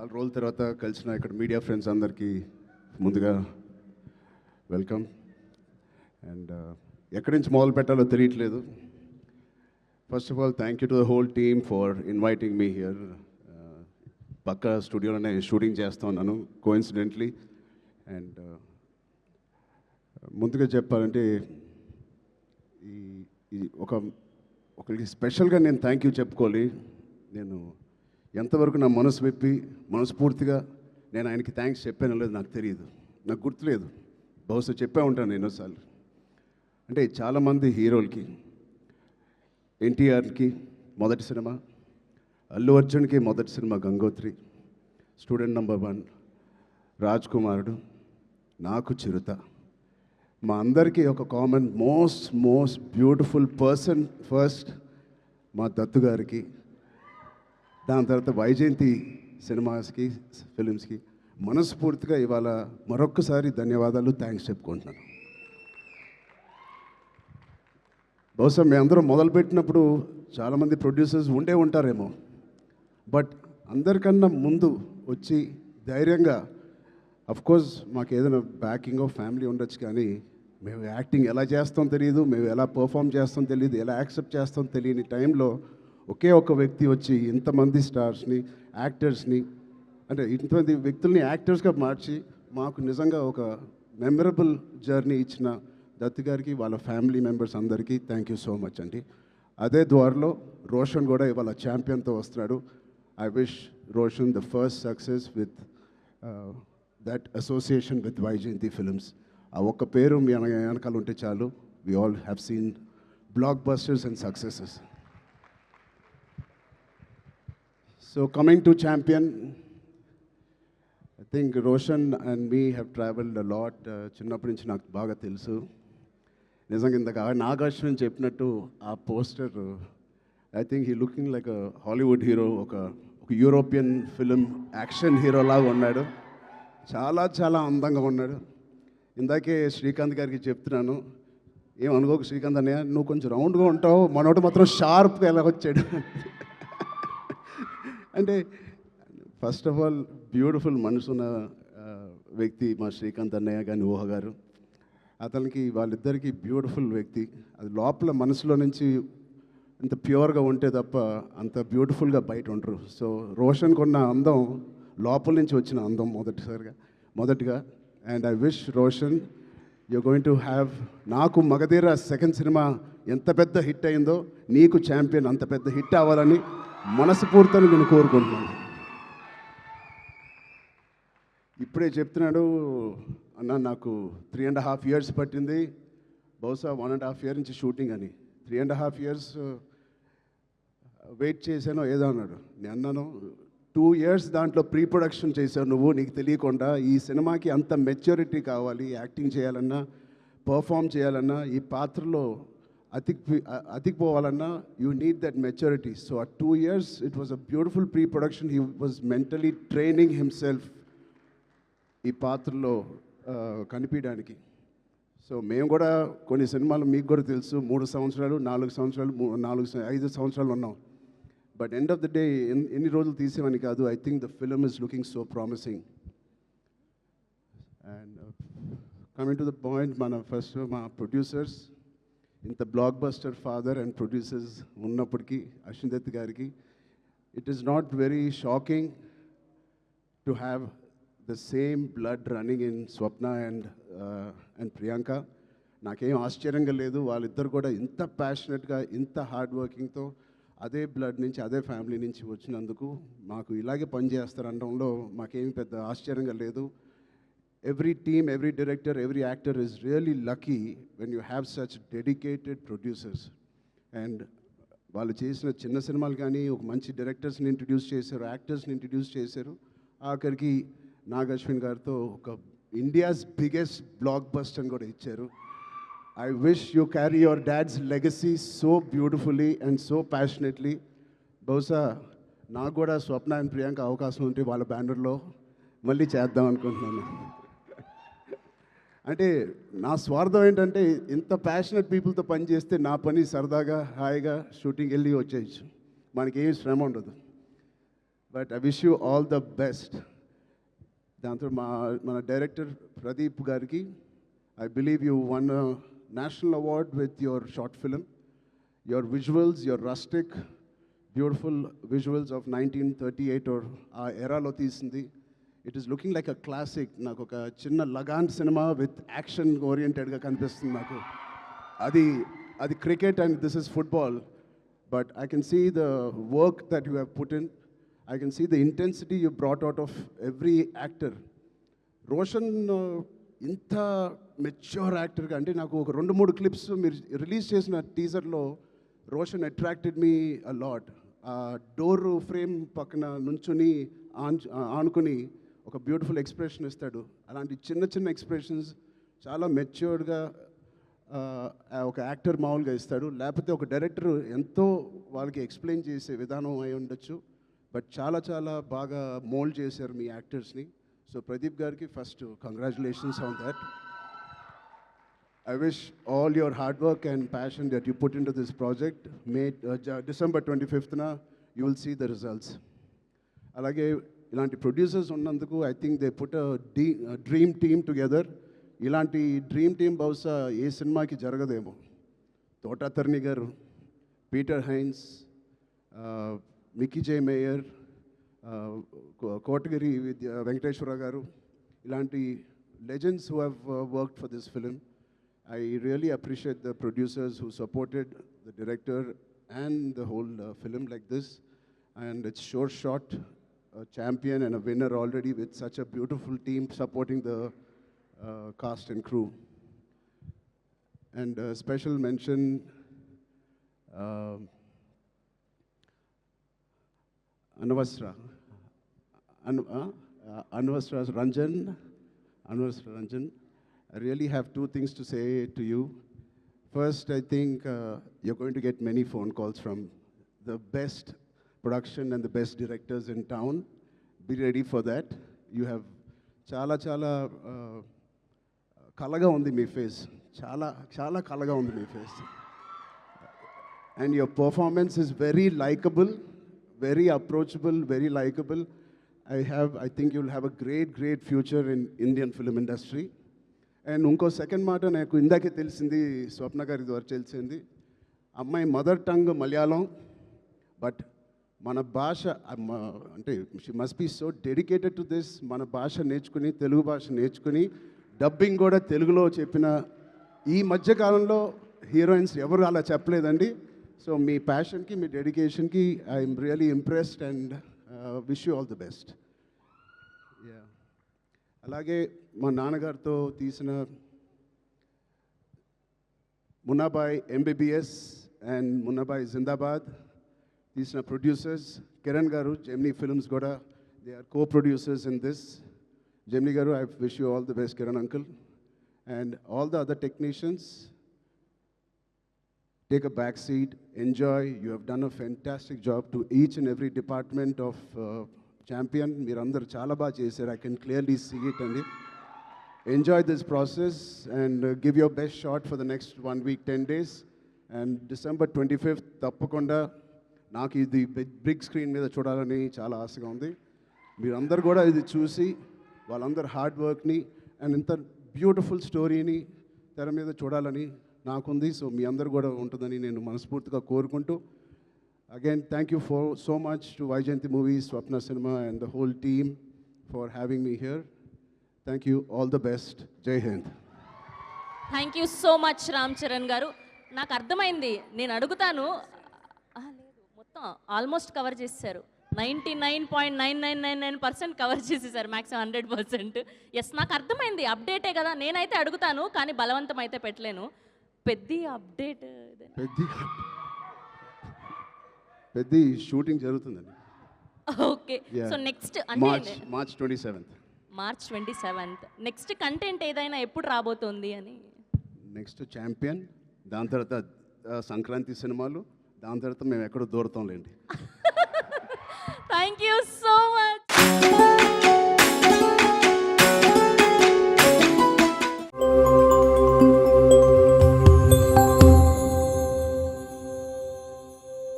చాలా రోజుల తర్వాత కలిసిన ఇక్కడ మీడియా ఫ్రెండ్స్ అందరికీ ముందుగా వెల్కమ్. అండ్ ఎక్కడి నుంచి మొదలు పెట్టాలో తెలియట్లేదు. First of all thank you to the whole team for inviting me here. పక్క స్టూడియోలోనే షూటింగ్ చేస్తూ ఉన్నాను కోఇన్సిడెంట్లీ. అండ్ ముందుగా చెప్పాలంటే ఈ ఒకరికి స్పెషల్గా నేను థ్యాంక్ యూ చెప్పుకోవాలి. నేను ఎంతవరకు నా మనసు విప్పి మనస్ఫూర్తిగా నేను ఆయనకి థ్యాంక్స్ చెప్పానో లేదు నాకు తెలియదు, నాకు గుర్తులేదు. బహుశా చెప్పే ఉంటాను ఎన్నోసార్లు. అంటే చాలామంది హీరోలకి, ఎన్టీఆర్కి మొదటి సినిమా, అల్లు అర్జున్కి మొదటి cinema Gangotri, student number 1, Raj కుమారుడు, నాకు చిరుత. మా అందరికీ ఒక common most beautiful person first మా దత్తు గారికి, దాని తర్వాత వైజయంతి సినిమాస్కి ఫిలిమ్స్కి మనస్ఫూర్తిగా ఇవాళ మరొక్కసారి ధన్యవాదాలు, థ్యాంక్స్ చెప్పుకుంటున్నాను. బహుశా మేము అందరం మొదలుపెట్టినప్పుడు చాలామంది ప్రొడ్యూసర్స్ ఉండే ఉంటారేమో, బట్ అందరికన్నా ముందు వచ్చి ధైర్యంగా, అఫ్కోర్స్ మాకు ఏదైనా బ్యాకింగ్ ఆఫ్ ఫ్యామిలీ ఉండొచ్చు, కానీ మేము యాక్టింగ్ ఎలా చేస్తాం తెలియదు, మేము ఎలా పర్ఫామ్ చేస్తాం తెలియదు, ఎలా యాక్సెప్ట్ చేస్తాం తెలియని టైంలో ఒకే ఒక వ్యక్తి వచ్చి ఇంతమంది స్టార్స్ని, యాక్టర్స్ని, అంటే ఇంతమంది వ్యక్తుల్ని యాక్టర్స్గా మార్చి మాకు నిజంగా ఒక మెమరబుల్ జర్నీ ఇచ్చిన దత్తు గారికి, వాళ్ళ ఫ్యామిలీ మెంబర్స్ అందరికీ థ్యాంక్ యూ సో మచ్ అండి. అదే ద్వారలో రోషన్ కూడా ఇవాళ ఛాంపియన్తో వస్తున్నాడు. I wish Roshan the first success with that association with Vyjayanthi films. ఆ ఒక్క పేరు మీ వెనకాల ఉంటే చాలు. We all have seen blockbusters and successes. So coming to Champion, I think Roshan and me have traveled a lot. చిన్నప్పటి నుంచి నాకు బాగా తెలుసు. నిజంగా ఇందాక నాగార్జున చెప్పినట్టు ఆ poster, I think he looking like a Hollywood hero, ఒక యూరోపియన్ ఫిలిం యాక్షన్ హీరో లాగా ఉన్నాడు. చాలా అందంగా ఉన్నాడు. ఇందాకే శ్రీకాంత్ గారికి చెప్తున్నాను, ఏమనుకోకు శ్రీకాంత్ అన్నయ్య, నువ్వు కొంచెం రౌండ్గా ఉంటావు, మనోడు మాత్రం షార్ప్గా ఎలా వచ్చాడు. అంటే ఫస్ట్ ఆఫ్ ఆల్ బ్యూటిఫుల్ మనసున్న వ్యక్తి మా శ్రీకాంత్ అన్నయ్య కానీ ఊహ గారు. అతనికి వాళ్ళిద్దరికీ బ్యూటిఫుల్ వ్యక్తి. అది లోపల మనసులో నుంచి అంత ప్యూర్గా ఉంటే తప్ప అంత బ్యూటిఫుల్గా బయట ఉండరు. సో రోషన్కి ఉన్న అందం లోపల నుంచి వచ్చిన అందం మొదటిగా. And I wish Roshan you going to have, నాకు మగధీర సెకండ్ సినిమా ఎంత పెద్ద హిట్ అయిందో నీకు ఛాంపియన్ అంత పెద్ద హిట్ అవ్వాలని మనస్ఫూర్తిని నేను కోరుకుంటున్నాను. ఇప్పుడే చెప్తున్నాడు అన్న, నాకు 3.5 years పట్టింది, బహుశా 1.5 year నుంచి షూటింగ్ అని. 3.5 years వెయిట్ చేశానో ఏదో అన్నాడు. నేను అన్నాను 2 years దాంట్లో ప్రీ ప్రొడక్షన్ చేశావు నువ్వు, నీకు తెలియకుండా. ఈ సినిమాకి అంత మెచ్యూరిటీ కావాలి, యాక్టింగ్ చేయాలన్నా, పర్ఫామ్ చేయాలన్నా, ఈ పాత్రలో అతికిపోవాలన్నా you need that maturity. So ఆ 2 years it was a beautiful pre production. He was mentally training himself ఈ పాత్రలో కనిపించడానికి. సో మేము కూడా కొన్ని సినిమాలు మీకు కూడా తెలుసు 3 సంవత్సరాలు 4 సంవత్సరాలు 5 సంవత్సరాలు ఉన్నాం. But end of the day ఎన్ని రోజులు తీసేవని కాదు. I think the film is looking so promising. And coming to the point, మా ప్రొడ్యూసర్స్, ఇంత block buster father and producers ఉన్నప్పటికీ అశ్విన్ దత్ గారికి it is not very shocking to have the same blood running in Swapna and Priyanka. నాకేం ఆశ్చర్యంగా లేదు. వాళ్ళిద్దరు కూడా ఇంత ప్యాషనెట్గా, ఇంత హార్డ్ వర్కింగ్తో అదే బ్లడ్ నుంచి, అదే ఫ్యామిలీ నుంచి వచ్చినందుకు మాకు ఇలాగే పనిచేస్తారనడంలో మాకేమీ పెద్ద ఆశ్చర్యంగా లేదు. Every team, every director, every actor is really lucky when you have such dedicated producers. And వాళ్ళు చేసిన చిన్న సినిమాలు కానీ ఒక మంచి డైరెక్టర్స్ని ఇంట్రడ్యూస్ చేశారు, యాక్టర్స్ని ఇంట్రడ్యూస్ చేశారు. ఆఖరికి నాగ్ అశ్విన్ గారితో ఒక ఇండియాస్ బిగ్గెస్ట్ బ్లాక్ బస్టర్ కూడా ఇచ్చారు. I wish you carry your dad's legacy so beautifully and so passionately. బహుశా నాకు కూడా స్వప్న అండ్ ప్రియాంక అవకాశం ఉంటే వాళ్ళ బ్యానర్లో మళ్ళీ చేద్దాం అనుకుంటున్నాను. అంటే నా స్వార్థం ఏంటంటే ఇంత ప్యాషనెట్ పీపుల్తో పనిచేస్తే నా పని సరదాగా హాయిగా షూటింగ్ వెళ్ళి వచ్చేయచ్చు, మనకి ఏం శ్రమ ఉండదు. But I wish you all the best. దాంతో మన డైరెక్టర్ ప్రదీప్ గారికి, I believe you won national award with your short film. Your visuals, your rustic beautiful visuals of 1938 or ఆ ఎరాలో తీసింది. It is looking like a classic. నాకు ఒక చిన్న Lagaan cinema with action ఓరియంటెడ్గా కనిపిస్తుంది నాకు. అది cricket and this is football. But I can see the work that you have put in. I can see the intensity you brought out of every actor. Roshan ఇంత mature యాక్టర్గా, అంటే నాకు ఒక 2-3 clips మీరు రిలీజ్ చేసిన టీజర్లో Roshan attracted me a lot. ఆ door frame పక్కన నుంచుని ఆనుకుని ఒక బ్యూటిఫుల్ ఎక్స్ప్రెషన్ ఇస్తాడు. అలాంటి చిన్న చిన్న ఎక్స్ప్రెషన్స్ చాలా మెచ్యూర్డ్గా ఒక యాక్టర్ మామూలుగా ఇస్తాడు. లేకపోతే ఒక డైరెక్టర్ ఎంతో వాళ్ళకి ఎక్స్ప్లెయిన్ చేసే విధానం అయి ఉండొచ్చు. బట్ చాలా చాలా బాగా మోల్డ్ చేశారు మీ యాక్టర్స్ని. సో ప్రదీప్ గారికి first congratulations on that. I wish all your hard work and passion that you put into this project, December 25th, you will see the results. Alage ilanti producers unnanduku, I think they put a dream team together. Ilanti dream team bahusha ee cinema ki jaragademo. Tota Tarni garu, Peter Hines, Mickey J. Mayer, Kotagiri with Venkateshwara garu, ilanti legends who have worked for this film. I really appreciate the producers who supported the director and the whole film like this. And it's sure shot, a champion and a winner already with such a beautiful team supporting the cast and crew. And special mention, Anvasra Ranjan. I really have 2 things to say to you. First, I think you're going to get many phone calls from the best production and the best directors in town. Be ready for that. You have chala kalaga undi mee face. Chala kalaga undi mee face. And your performance is very likable, very approachable, very likable. I think you'll have a great future in Indian film industry. And ఇంకో second మాట నాకు ఇందాకే తెలిసింది, స్వప్న గారి ద్వారా తెలిసింది. అమ్మాయి mother tongue Malayalam, but మన భాష అంటే she must be so dedicated to this. మన భాష నేర్చుకుని, తెలుగు భాష నేర్చుకుని డబ్బింగ్ కూడా తెలుగులో చెప్పిన ఈ మధ్యకాలంలో హీరోయిన్స్ ఎవరు అలా చెప్పలేదండి. సో మీ ప్యాషన్కి, మీ డెడికేషన్కి I'm really impressed and wish you all the best. అలాగే మా నాన్నగారితో తీసిన మున్నాబాయ్ MBBS అండ్ మున్నాబాయ్ జిందాబాద్ తీసిన ప్రొడ్యూసర్స్ కిరణ్ గారు, జెమినీ ఫిల్మ్స్ కూడా, they are co-producers in this. Gemini garu, I wish you all the best, Kiran uncle. And all the other technicians, take a back seat, enjoy. You have done a fantastic job to each and every department of champion. Meerandaru chala baa chesaru. I can clearly see it. And enjoy this process and give your best shot for the next 1 week, 10 days. And December 25th, తప్పకుండా నాకు ఇది big screen మీద చూడాలని చాలా ఆశగా ఉంది. మీరందరూ కూడా ఇది చూసి వాళ్ళందరూ హార్డ్ వర్క్ని అండ్ ఇంత బ్యూటిఫుల్ స్టోరీని తెర మీద చూడాలని నాకుంది. సో మీ అందరు కూడా ఉంటుందని నేను మనస్ఫూర్తిగా కోరుకుంటూ, again thank you for so much to Vaijayanti Movies, Swapna Cinema and the whole team for having me here. Thank you, all the best. Jai Hind. Thank you so much Ram Charan garu. నాకు అర్థమైంది, నేను అడుగుతాను. లేదు, మొత్తం almost cover చేసేసారు. 99.9999% cover చేసేసారు, maximum 100%. Yes, నాకు అర్థమైంది, అప్డేటే కదా. నేనైతే అడుగుతాను కానీ బలవంతం అయితే పెట్టలేను. పెద్ద అప్డేట్, పెద్ద షూటింగ్ జరుగుతుందండి. ఓకే, సో నెక్స్ట్ అంటే మార్చ్ 27th నెక్స్ట్ కంటెంట్ ఏదైనా ఎప్పుడు రాబోతోంది అని? నెక్స్ట్ ఛాంపియన్, దాని తర్వాత సంక్రాంతి సినిమాలు, దాని తర్వాత మేము ఎక్కడో దూరతాంలేండి. Thank you so much.